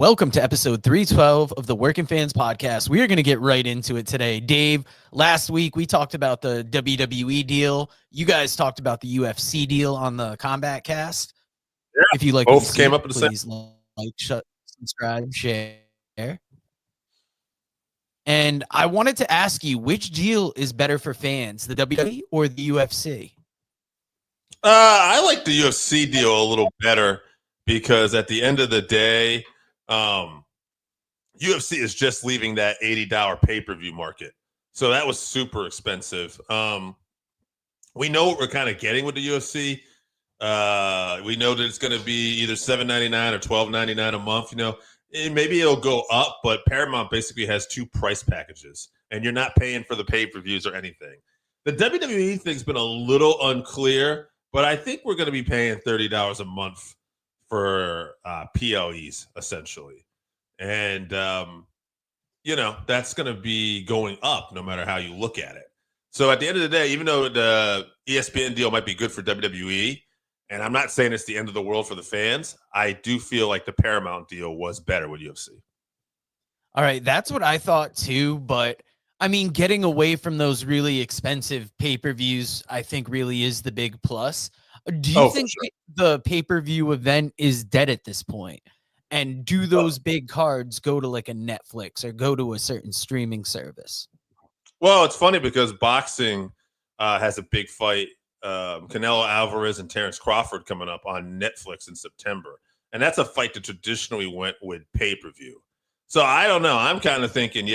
Welcome to episode 312 of the Working Fans Podcast. We are going to get right into it today. Dave, last week we talked about the WWE deal. You guys talked about the UFC deal on the Combat Cast. Yeah, if you like both came up at the same. please subscribe, share. And I wanted to ask you, which deal is better for fans, the WWE or the UFC? I like the UFC deal a little better because at the end of the day, UFC is just leaving that $80 pay-per-view market. So that was super expensive. We know what we're kind of getting with the UFC. We know that it's going to be either $7.99 or $12.99 a month. Maybe it'll go up, but Paramount basically has two price packages, and you're not paying for the pay-per-views or anything. The WWE thing's been a little unclear, but I think we're going to be paying $30 a month for PLEs, essentially. And, that's going to be going up no matter how you look at it. So at the end of the day, even though the ESPN deal might be good for WWE, and I'm not saying it's the end of the world for the fans, I do feel like the Paramount deal was better with UFC. All right, that's what I thought too, but I mean, getting away from those really expensive pay-per-views, I think really is the big plus. Do you think the pay-per-view event is dead at this point? And do those big cards go to like a Netflix or go to a certain streaming service? Well, it's funny because boxing has a big fight. Canelo Alvarez and Terrence Crawford coming up on Netflix in September. And that's a fight that traditionally went with pay-per-view. So I don't know. I'm kind of thinking,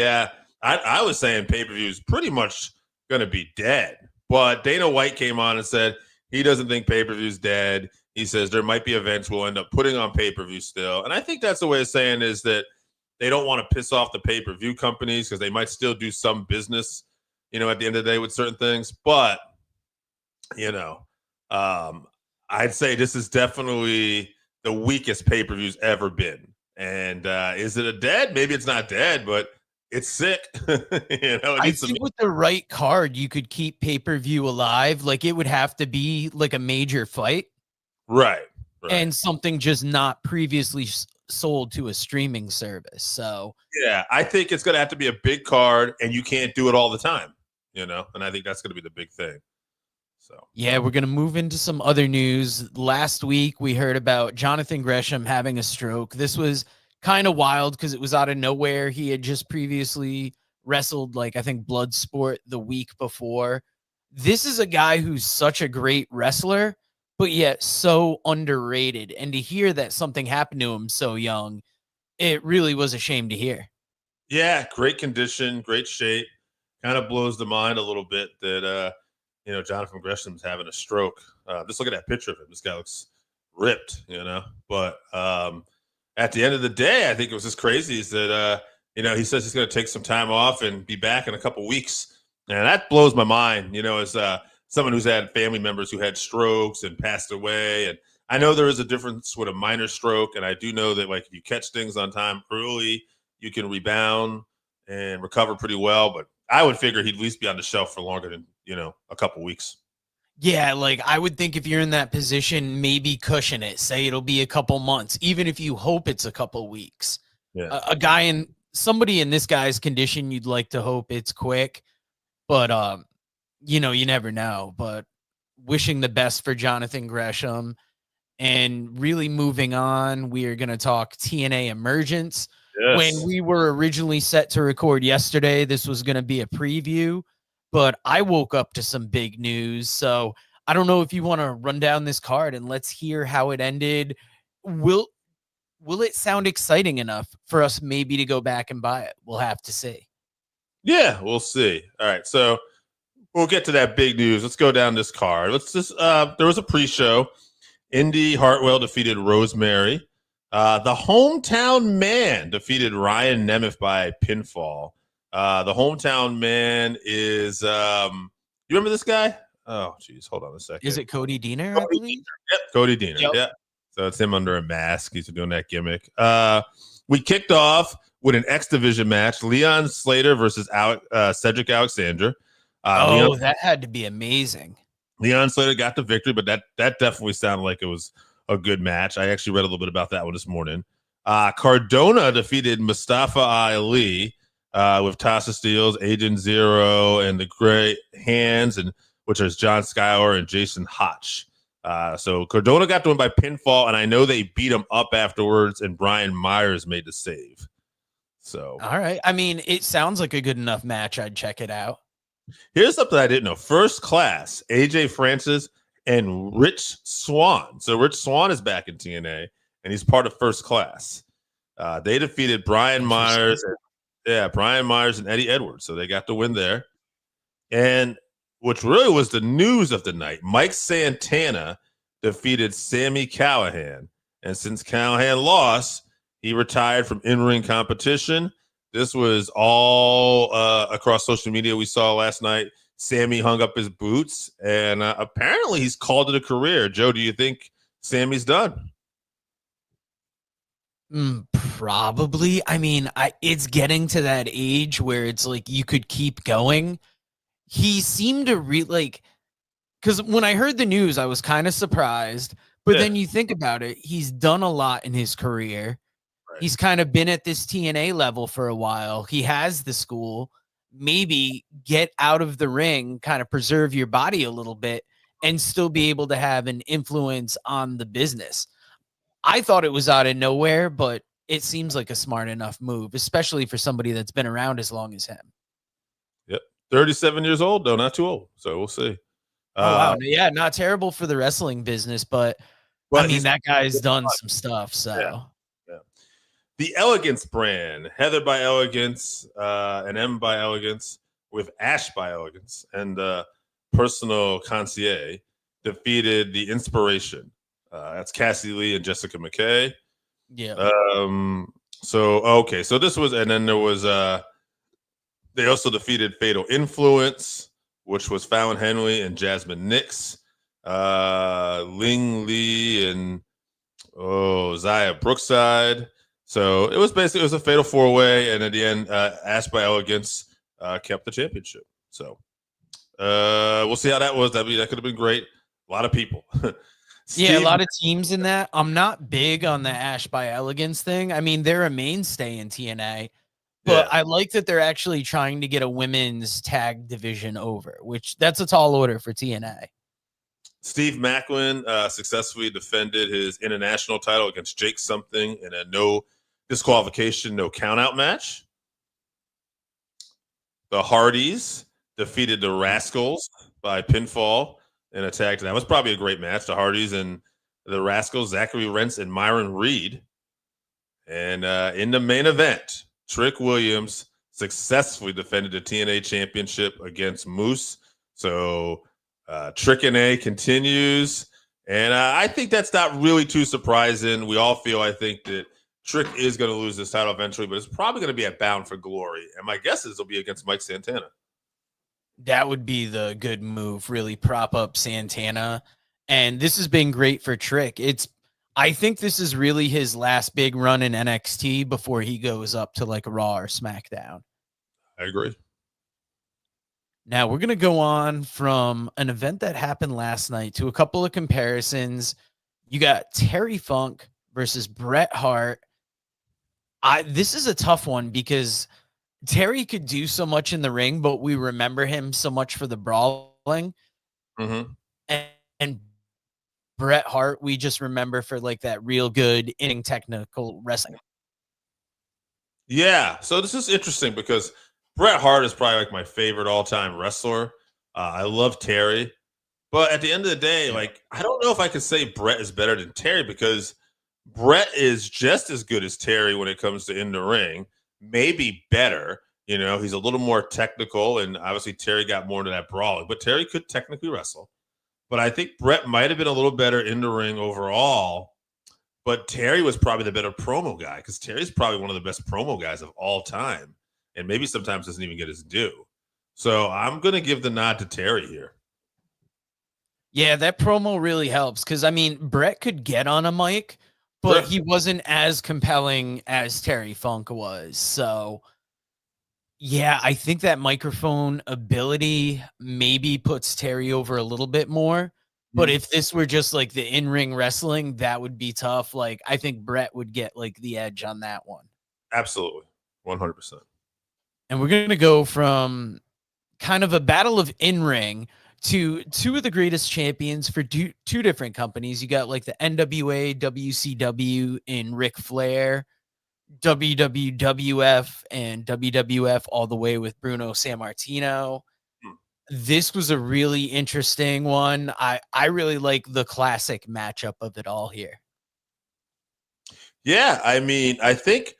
I was saying pay-per-view is pretty much going to be dead. But Dana White came on and said he doesn't think pay-per-view is dead. He says there might be events we'll end up putting on pay-per-view still. And I think that's the way of saying is that they don't want to piss off the pay-per-view companies because they might still do some business, at the end of the day with certain things. But, I'd say this is definitely the weakest pay-per-view's ever been. And is it a dead? Maybe it's not dead, but it's sick. I think with the right card, you could keep pay-per-view alive. Like it would have to be like a major fight. Right. And something just not previously sold to a streaming service. So yeah, I think it's going to have to be a big card and you can't do it all the time, and I think that's going to be the big thing. So yeah, we're going to move into some other news. Last week, we heard about Jonathan Gresham having a stroke. This was kind of wild because it was out of nowhere. He had just previously wrestled, I think, Bloodsport the week before. This is a guy who's such a great wrestler, but yet so underrated. And to hear that something happened to him so young, it really was a shame to hear. Yeah, great condition, great shape. Kind of blows the mind a little bit that, Jonathan Gresham's having a stroke. Just look at that picture of him. This guy looks ripped, But at the end of the day, I think it was just crazy is that, he says he's going to take some time off and be back in a couple weeks. And that blows my mind, as someone who's had family members who had strokes and passed away. And I know there is a difference with a minor stroke. And I do know that, if you catch things on time early, you can rebound and recover pretty well. But I would figure he'd at least be on the shelf for longer than, a couple weeks. Yeah, I would think if you're in that position, maybe cushion it. Say it'll be a couple months, even if you hope it's a couple weeks. Yeah. Somebody in this guy's condition, you'd like to hope it's quick. But, you never know. But wishing the best for Jonathan Gresham. And really moving on, we are going to talk TNA Emergence. Yes. When we were originally set to record yesterday, this was going to be a preview, but I woke up to some big news. So I don't know if you want to run down this card and let's hear how it ended. Will it sound exciting enough for us maybe to go back and buy it? We'll have to see. Yeah, we'll see. All right, so we'll get to that big news. Let's go down this card. There was a pre-show. Indy Hartwell defeated Rosemary. The Hometown Man defeated Ryan Nemeth by pinfall. The Hometown Man is, you remember this guy? Oh, geez, hold on a second. Is it Cody Deaner, I believe? Yep, Cody Deaner. Yep. Yeah. So it's him under a mask. He's doing that gimmick. We kicked off with an X Division match: Leon Slater versus Cedric Alexander. That had to be amazing. Leon Slater got the victory, but that definitely sounded like it was a good match. I actually read a little bit about that one this morning. Cardona defeated Mustafa Ali with Tasha Steelz, Agent Zero, and the Great Hands, and which is John Skyler and Jason Hotch. So Cardona got to win by pinfall, and I know they beat him up afterwards, and Brian Myers made the save. So, all right. I mean, it sounds like a good enough match. I'd check it out. here's something I didn't know. First Class, AJ Francis and Rich Swann. So Rich Swann is back in TNA, and he's part of First Class. They defeated Brian Myers, Brian Myers and Eddie Edwards. So they got the win there. And which really was the news of the night, Mike Santana defeated Sami Callihan. And since Callihan lost, he retired from in-ring competition. This was all across social media we saw last night. Sammy hung up his boots, and apparently he's called it a career. Joe, do you think Sammy's done? Probably. I mean, it's getting to that age where it's like you could keep going. He seemed to because when I heard the news, I was kind of surprised. But then you think about it, he's done a lot in his career. Right. He's kind of been at this TNA level for a while. He has the school. Maybe get out of the ring, kind of preserve your body a little bit, and still be able to have an influence on the business. I thought it was out of nowhere, but it seems like a smart enough move, especially for somebody that's been around as long as him. Yep. 37 years old, though, not too old. So we'll see. Oh, wow. Yeah, not terrible for the wrestling business, but I mean, that guy's done some stuff. So, yeah. The Elegance brand, Heather by Elegance, and M by Elegance, with Ash by Elegance, and Personal Concierge defeated the Inspiration. That's Cassie Lee and Jessica McKay. Yeah. So this was, and then there was they also defeated Fatal Influence, which was Fallon Henley and Jasmine Nix, Ling Lee and Zaya Brookside. So it was a fatal 4-way, and at the end, Ash by Elegance kept the championship. So we'll see how that was. That could have been great. A lot of people. Yeah, a lot of teams in that. I'm not big on the Ash by Elegance thing. I mean, they're a mainstay in TNA, but I like that they're actually trying to get a women's tag division over, which that's a tall order for TNA. Steve Macklin successfully defended his international title against Jake Something in a no disqualification, no countout match. The Hardys defeated the Rascals by pinfall in a tag. That was probably a great match. The Hardys and the Rascals, Zachary Rentz and Myron Reed. And in the main event, Trick Williams successfully defended the TNA championship against Moose. So Trick and A continues. And I think that's not really too surprising. We all feel, I think, that Trick is going to lose this title eventually, but it's probably going to be at Bound for Glory. And my guess is it'll be against Mike Santana. That would be the good move, really prop up Santana. And this has been great for Trick. I think this is really his last big run in NXT before he goes up to like Raw or SmackDown. I agree. Now we're going to go on from an event that happened last night to a couple of comparisons. You got Terry Funk versus Bret Hart. This is a tough one because Terry could do so much in the ring, but we remember him so much for the brawling. Mm-hmm. And Bret Hart, we just remember for like that real good inning technical wrestling. Yeah. So this is interesting because Bret Hart is probably like my favorite all-time wrestler. I love Terry. But at the end of the day, like, I don't know if I could say Bret is better than Terry because Bret is just as good as Terry when it comes to in the ring. Maybe better. You know, he's a little more technical, and obviously Terry got more into that brawling. But Terry could technically wrestle. But I think Bret might have been a little better in the ring overall. But Terry was probably the better promo guy because Terry's probably one of the best promo guys of all time. And maybe sometimes doesn't even get his due. So I'm going to give the nod to Terry here. Yeah, that promo really helps because, I mean, Bret could get on a mic, but he wasn't as compelling as Terry Funk was. So, yeah, I think that microphone ability maybe puts Terry over a little bit more. But if this were just like the in-ring wrestling, that would be tough. Like, I think Brett would get like the edge on that one. Absolutely. 100%. And we're going to go from kind of a battle of in-ring to two of the greatest champions for two different companies. You got like the NWA, WCW in Ric Flair, WWF and WWF all the way with Bruno Sammartino. This was a really interesting one. I really like the classic matchup of it all here. Yeah, I mean, I think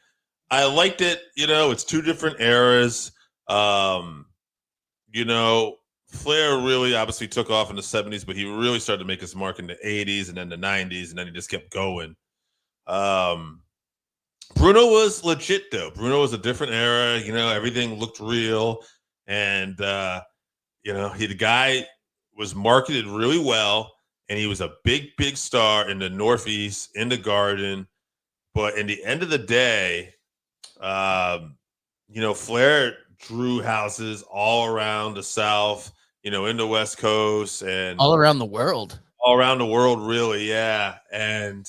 I liked it. You know, it's two different eras. You know, Flair really obviously took off in the 70s, but he really started to make his mark in the 80s and then the 90s, and then he just kept going. Bruno was legit, though. Bruno was a different era. You know, everything looked real. And, you know, the guy was marketed really well, and he was a big, big star in the Northeast, in the Garden. But in the end of the day, you know, Flair drew houses all around the South, you know, in the West Coast and all around the world. All around the world, really, yeah. And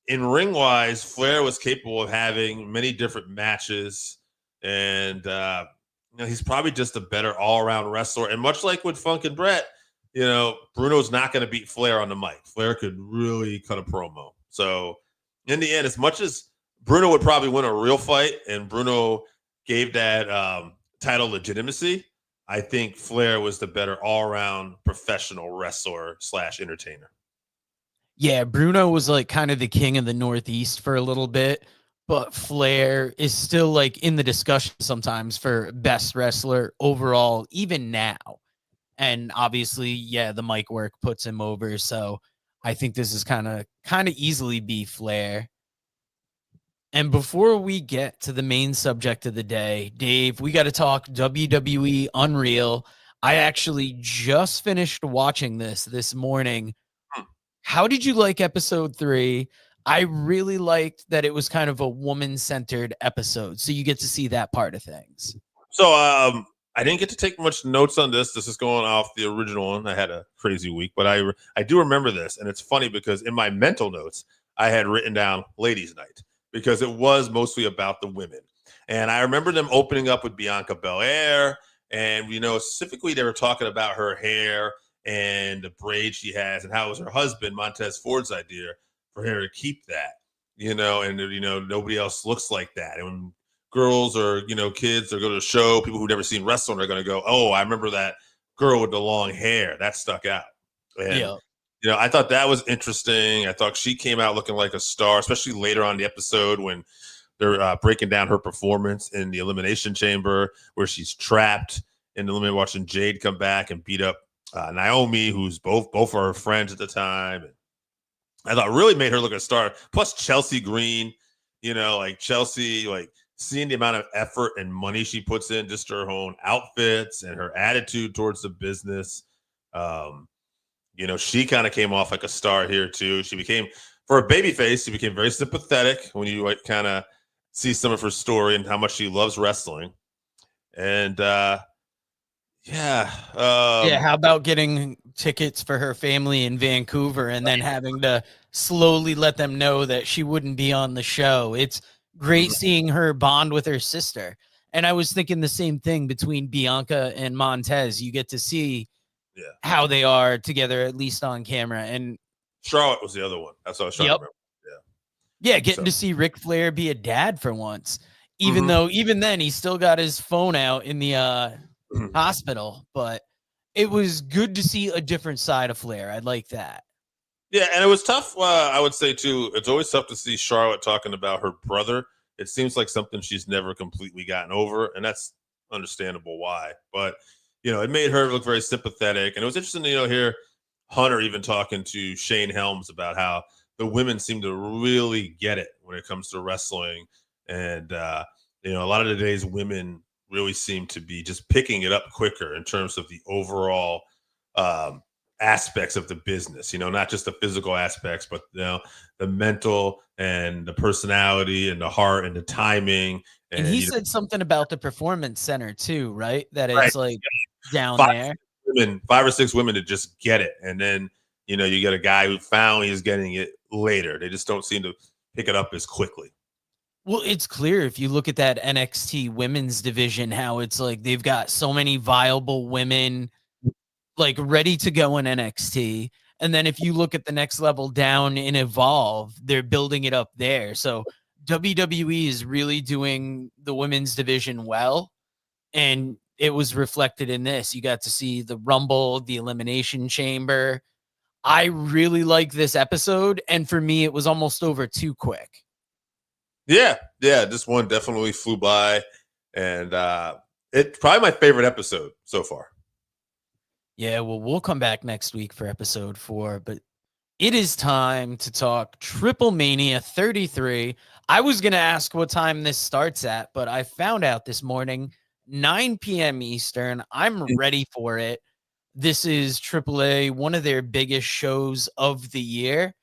in ring wise, Flair was capable of having many different matches, and you know, he's probably just a better all around wrestler. And much like with Funk and Brett, you know, Bruno's not going to beat Flair on the mic. Flair could really cut a promo. So in the end, as much as Bruno would probably win a real fight, and Bruno gave that title legitimacy, I think Flair was the better all-around professional wrestler / entertainer. Yeah, Bruno was like kind of the king of the Northeast for a little bit, but Flair is still like in the discussion sometimes for best wrestler overall, even now. And obviously, yeah, the mic work puts him over. So I think this is kind of easily be Flair. And before we get to the main subject of the day, Dave, we got to talk WWE Unreal. I actually just finished watching this morning. How did you like episode 3? I really liked that it was kind of a woman-centered episode, so you get to see that part of things. So I didn't get to take much notes on this. This is going off the original one. I had a crazy week, but I do remember this, and it's funny because in my mental notes, I had written down Ladies' Night because it was mostly about the women. And I remember them opening up with Bianca Belair, and, you know, specifically they were talking about her hair and the braid she has and how it was her husband, Montez Ford's idea for her to keep that, you know, and, you know, nobody else looks like that. And when girls or, you know, kids or go to a show, people who've never seen wrestling are going to go, oh, I remember that girl with the long hair. That stuck out. And, yeah. You know, I thought that was interesting. I thought she came out looking like a star, especially later on in the episode when they're breaking down her performance in the Elimination Chamber, where she's trapped in the limit, watching Jade come back and beat up Naomi, who's both of her friends at the time. And I thought really made her look a star. Plus Chelsea Green, you know, like Chelsea, like seeing the amount of effort and money she puts in just her own outfits and her attitude towards the business. You know, she kind of came off like a star here too. She became, for a babyface, she became very sympathetic when you like kind of see some of her story and how much she loves wrestling. And yeah. How about getting tickets for her family in Vancouver and then having to slowly let them know that she wouldn't be on the show? It's great seeing her bond with her sister. And I was thinking the same thing between Bianca and Montez. You get to see how they are together, at least on camera. And Charlotte was the other one. That's what I was trying to remember. Yeah, getting to see Ric Flair be a dad for once, even though even then he still got his phone out in the hospital. But it was good to see a different side of Flair. I like that. Yeah, and it was tough. I would say too, it's always tough to see Charlotte talking about her brother. It seems like something she's never completely gotten over, and that's understandable why. But you know, it made her look very sympathetic, and it was interesting to hear Hunter even talking to Shane Helms about how the women seem to really get it when it comes to wrestling, and you know, a lot of today's women really seem to be just picking it up quicker in terms of the overall aspects of the business, you know, not just the physical aspects, but you know, the mental and the personality and the heart and the timing. And he said something about the performance center too, right? That it's like down there. women, 5 or 6 women to just get it, and then you get a guy who finally is getting it later. They just don't seem to pick it up as quickly. Well, it's clear if you look at that NXT women's division, how it's like they've got so many viable women like ready to go in NXT. And then if you look at the next level down in Evolve, they're building it up there. So WWE is really doing the women's division well. And it was reflected in this. You got to see the Rumble, the Elimination Chamber. I really like this episode. And for me, it was almost over too quick. Yeah. This one definitely flew by. And it's probably my favorite episode so far. Yeah, well, we'll come back next week for episode 4, but it is time to talk Triplemania 33. I was going to ask what time this starts at, but I found out this morning, 9 p.m. Eastern. I'm ready for it. This is AAA, one of their biggest shows of the year.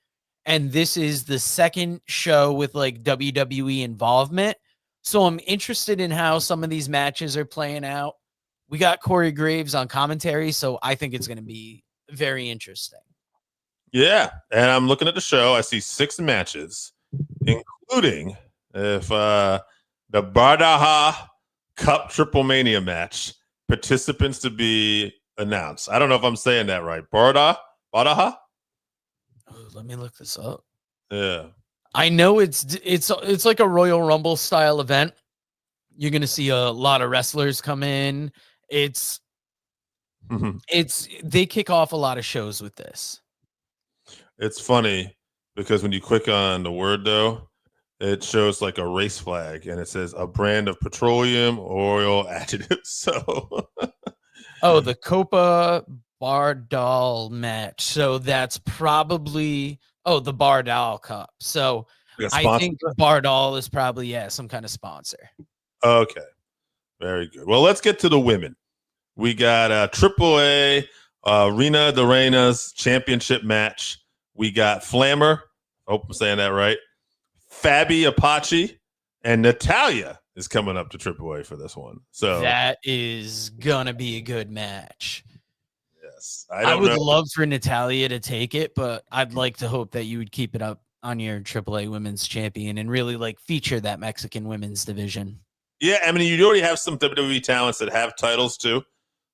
And this is the second show with like WWE involvement. So I'm interested in how some of these matches are playing out. We got Corey Graves on commentary, so I think it's going to be very interesting. Yeah, and I'm looking at the show. I see 6 matches, including if the Bardaha Cup Triplemania match, participants to be announced. I don't know if I'm saying that right. Bardaha? Oh, let me look this up. Yeah. I know it's like a Royal Rumble style event. You're going to see a lot of wrestlers come in. They kick off a lot of shows with this. It's funny because when you click on the word though, it shows like a race flag and it says a brand of petroleum oil additive. So the Copa Bardal match. So that's probably the Bardal Cup. So I think Bardal is probably some kind of sponsor. Okay. Very good. Well, let's get to the women. We got a AAA Reina de Reinas championship match. We got Flammer. I hope I'm saying that right. Fabi Apache and Natalia is coming up to AAA for this one. So that is gonna be a good match. Yes. I would love for Natalia to take it, but I'd like to hope that you would keep it up on your AAA women's champion and really like feature that Mexican women's division. Yeah, I mean, you already have some WWE talents that have titles too,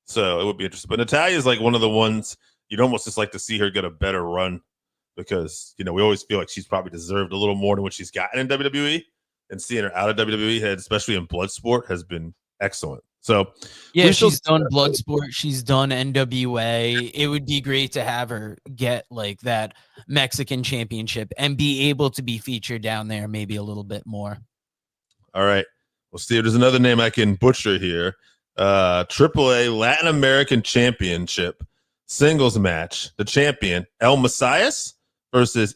so it would be interesting. But Natalia is like one of the ones you'd almost just like to see her get a better run because, we always feel like she's probably deserved a little more than what she's gotten in WWE, and seeing her out of WWE, especially in Bloodsport, has been excellent. So yeah, she's done Bloodsport, she's done NWA. It would be great to have her get like that Mexican championship and be able to be featured down there maybe a little bit more. All right. Well, Steve, there's another name I can butcher here. AAA Latin American Championship singles match. The champion, El Macias versus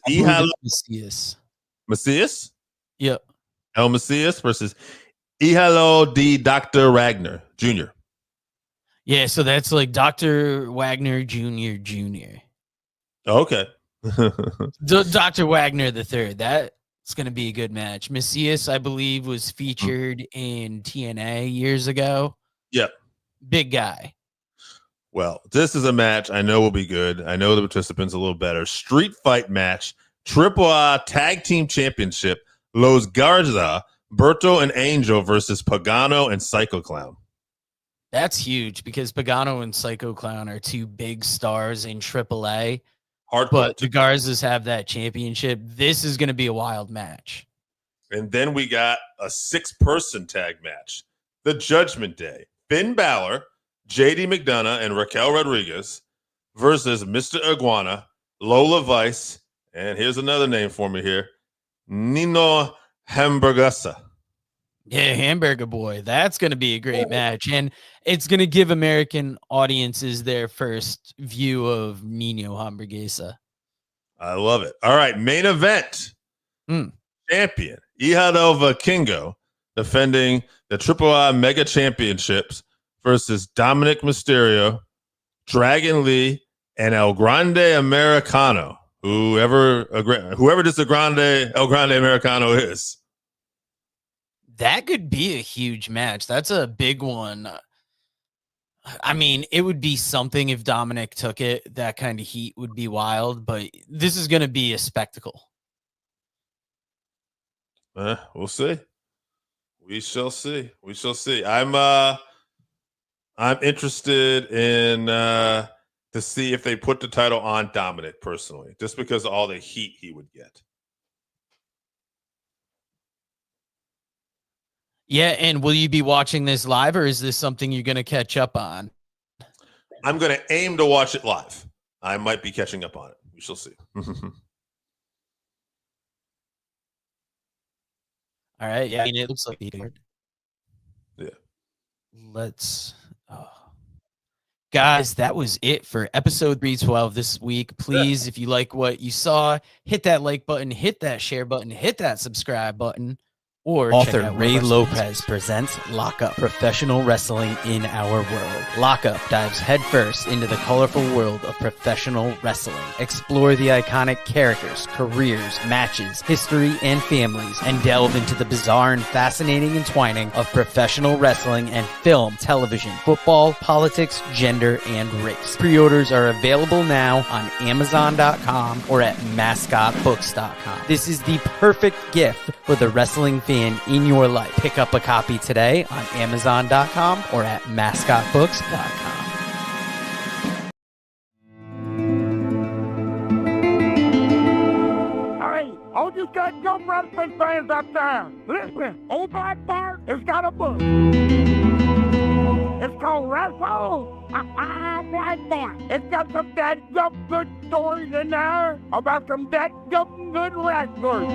Macias? Yep. El Macias versus Ihalo D. Dr. Wagner Jr. Yeah, so that's like Dr. Wagner Jr. Okay. Dr. Wagner the third. It's going to be a good match. Macias, I believe, was featured in TNA years ago. Yep. Big guy. Well, this is a match I know will be good. I know the participants a little better. Street fight match. AAA Tag Team Championship. Los Garza, Berto and Angel versus Pagano and Psycho Clown. That's huge because Pagano and Psycho Clown are 2 big stars in AAA. But the Garzas have that championship. This is going to be a wild match. And then we got a 6-person tag match. The Judgment Day. Finn Balor, JD McDonough, and Raquel Rodriguez versus Mr. Iguana, Lola Vice, and here's another name for me here, Nino Hamburguesa. Yeah, Hamburger Boy. That's going to be a great match. And it's going to give American audiences their first view of Nino Hamburguesa. I love it. All right, main event. Champion, Ihado Vikingo, defending the AAA Mega Championships versus Dominic Mysterio, Dragon Lee, and El Grande Americano. Whoever this El Grande Americano is. That could be a huge match. That's a big one. I mean, it would be something if Dominic took it. That kind of heat would be wild, but this is going to be a spectacle. We'll see. We shall see. We shall see. I'm interested in to see if they put the title on Dominic personally, just because of all the heat he would get. Yeah, and will you be watching this live, or is this something you're going to catch up on? I'm going to aim to watch it live. I might be catching up on it. We shall see. All right. Yeah, I mean, it looks like Yeah. Let's. Guys, that was it for episode 312 this week. Please, if you like what you saw, hit that like button, hit that share button, hit that subscribe button. Or author Ray Lopez presents Lockup, professional wrestling in our world. Lockup dives headfirst into the colorful world of professional wrestling. Explore the iconic characters, careers, matches, history, and families, and delve into the bizarre and fascinating entwining of professional wrestling and film, television, football, politics, gender, and race. Pre-orders are available now on Amazon.com or at MascotBooks.com. This is the perfect gift for the wrestling fan in your life. Pick up a copy today on Amazon.com or at MascotBooks.com. Hey, all you got your wrestling fans up there, listen, old black Bart has got a book. It's called Wrestle. Like that. It's got some dead good stories in there about some dead good wrestlers.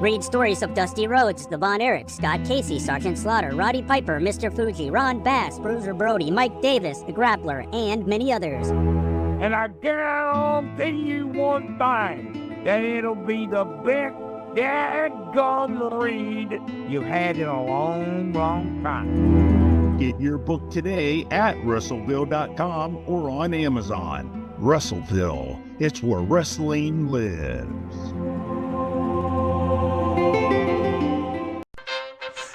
Read stories of Dusty Rhodes, the Von Erich, Scott Casey, Sergeant Slaughter, Roddy Piper, Mr. Fuji, Ron Bass, Bruiser Brody, Mike Davis, the Grappler, and many others. And I guarantee you one thing, that it'll be the best dadgum read you've had in a long time. Get your book today at Russellville.com or on Amazon. Russellville, it's where wrestling lives.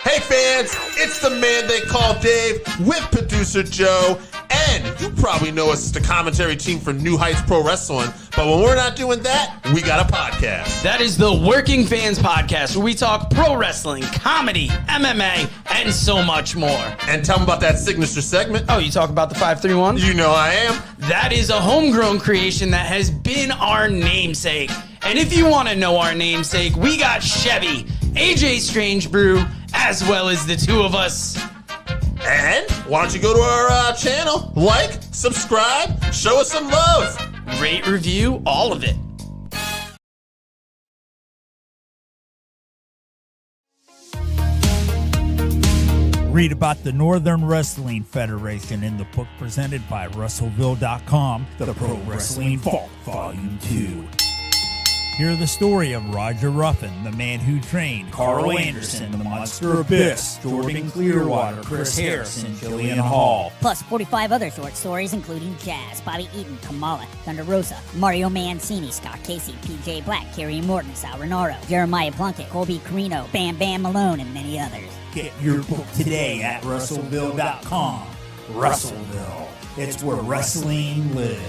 Hey fans, it's the man they call Dave with producer Joe, and you probably know us as the commentary team for New Heights Pro Wrestling, but when we're not doing that, we got a podcast. That is the Working Fans Podcast, where we talk pro wrestling, comedy, MMA, and so much more. And tell them about that signature segment. Oh, you talk about the 531? You know I am. That is a homegrown creation that has been our namesake. And if you want to know our namesake, we got Chevy, AJ Strange Brew, as well as the two of us. And why don't you go to our channel, like, subscribe, show us some love. Rate, review, all of it. Read about the Northern Wrestling Federation in the book presented by Russellville.com, The Pro Wrestling Vault, Volume 2. Hear the story of Roger Ruffin, the man who trained Carl Anderson, the Monster Abyss, Jordan Clearwater, Chris Harris, and Jillian Hall. Plus 45 other short stories, including Jazz, Bobby Eaton, Kamala, Thunder Rosa, Mario Mancini, Scott Casey, PJ Black, Kerry Morton, Sal Renaro, Jeremiah Plunkett, Colby Carino, Bam Bam Malone, and many others. Get your book today at Russellville.com. Russellville, it's where wrestling lives.